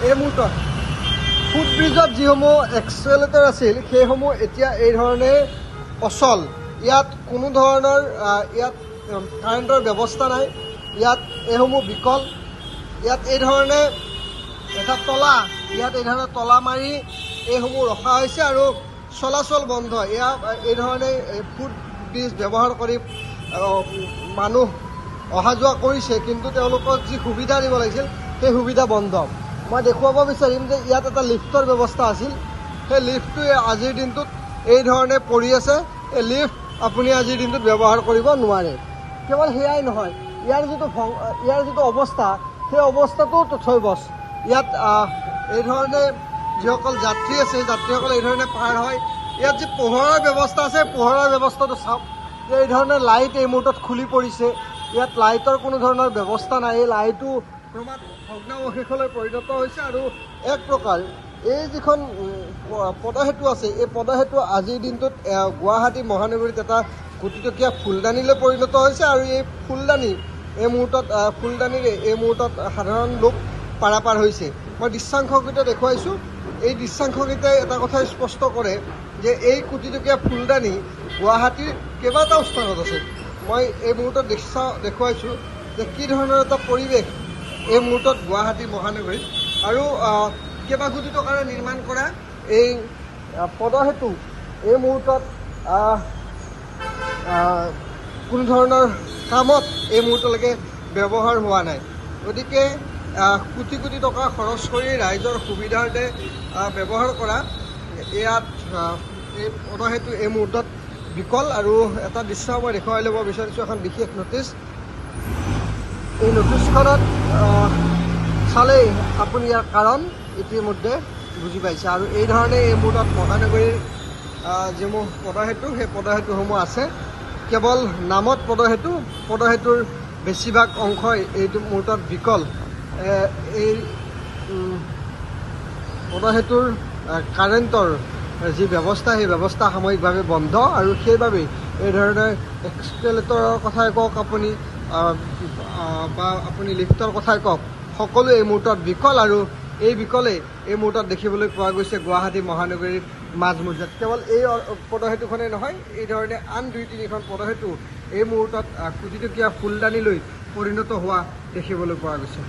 এই মুহূৰ্তত ফুটব্ৰিজত যিসমূহ এক্সেলেটৰ আছিল সেইসমূহ এতিয়া এই ধৰণে অচল। ইয়াত কোনো ধৰণৰ ইয়াত কাৰেণ্টৰ ব্যৱস্থা নাই। ইয়াত এইসমূহ বিকল। ইয়াত এই ধৰণে এটা তলা, ইয়াত এই ধৰণে তলা মাৰি এইসমূহ ৰখা হৈছে আৰু চলাচল বন্ধ। এয়া এই ধৰণে ফুটব্ৰিজ ব্যৱহাৰ কৰি মানুহ অহা যোৱা কৰিছে, কিন্তু তেওঁলোকক যি সুবিধা দিব লাগিছিল সেই সুবিধা বন্ধ। মই দেখুৱাব বিচাৰিম যে ইয়াত এটা লিফ্টৰ ব্যৱস্থা আছিল, সেই লিফ্টটোৱে আজিৰ দিনটোত এই ধৰণে পৰি আছে। এই লিফ্ট আপুনি আজিৰ দিনটোত ব্যৱহাৰ কৰিব নোৱাৰে। কেৱল সেয়াই নহয়, ইয়াৰ যিটো অৱস্থা সেই অৱস্থাটো তথৈবচ। ইয়াত এই ধৰণে যিসকল যাত্ৰী আছে যাত্ৰীসকলে এই ধৰণে পাৰ হয়। ইয়াত যি পোহৰৰ ব্যৱস্থা আছে পোহৰৰ ব্যৱস্থাটো চাওক। এই ধৰণে লাইট এই মুহূৰ্তত খুলি পৰিছে। ইয়াত লাইটৰ কোনো ধৰণৰ ব্যৱস্থা নাই। এই লাইটো ক্ৰমাৎ ভগ্নাৱশেষলৈ পৰিণত হৈছে আৰু এক প্ৰকাৰ এই যিখন পদসেতু আছে এই পদসেতু আজিৰ দিনটোত গুৱাহাটী মহানগৰীত এটা কোটিটকীয়া ফুলদানিলৈ পৰিণত হৈছে আৰু এই ফুলদানিৰে এই মুহূৰ্তত সাধাৰণ লোক পাৰাপাৰ হৈছে। মই দৃশ্যাংশকেইটা দেখুৱাইছোঁ। এই দৃশ্যাংশকেইটাই এটা কথাই স্পষ্ট কৰে যে এই কোটিটকীয়া ফুলদানি গুৱাহাটীৰ কেইবাটাও স্থানত আছে। মই এই মুহূৰ্তত দেখুৱাইছোঁ যে কি ধৰণৰ এটা পৰিৱেশ এই মুহূৰ্তত গুৱাহাটী মহানগৰীত। আৰু কেইবা কোটি টকাৰে নিৰ্মাণ কৰা এই পদসেতু এই মুহূৰ্তত কোনো ধৰণৰ কামত এই মুহূৰ্তলৈকে ব্যৱহাৰ হোৱা নাই। গতিকে কোটি কোটি টকা খৰচ কৰি ৰাইজৰ সুবিধাৰ্থে ব্যৱহাৰ কৰা ইয়াত এই পদসেতু এই মুহূৰ্তত বিকল। আৰু এটা দৃশ্য মই দেখুৱাই ল'ব বিচাৰিছোঁ, এখন বিশেষ নটিচ। এই নটিচখনত চালেই আপুনি ইয়াৰ কাৰণ ইতিমধ্যে বুজি পাইছে। আৰু এই ধৰণে এই মুহূৰ্তত মহানগৰীৰ যিসমূহ পদসেতু সেই পদসেতুসমূহ আছে। কেৱল নামত পদসেতুৰ বেছিভাগ অংশই এইটো মুহূৰ্তত বিকল। এই পদসেতুৰ কাৰেণ্টৰ যি ব্যৱস্থা সেই ব্যৱস্থা সাময়িকভাৱে বন্ধ। আৰু সেইবাবেই এই ধৰণে এক্সেলেটৰৰ কথাই কওক আপুনি বা আপুনি লিফ্টৰ কথাই কওক, সকলো এই মুহূৰ্তত বিকল। আৰু এই বিকলেই এই মুহূৰ্তত দেখিবলৈ পোৱা গৈছে গুৱাহাটী মহানগৰীৰ মাজমজিয়াত। কেৱল এই পদসেতুখনেই নহয়, এই ধৰণে আন ২-৩খন পদসেতু এই মুহূৰ্তত কোটিটকীয়া ফুলদানিলৈ পৰিণত হোৱা দেখিবলৈ পোৱা গৈছে।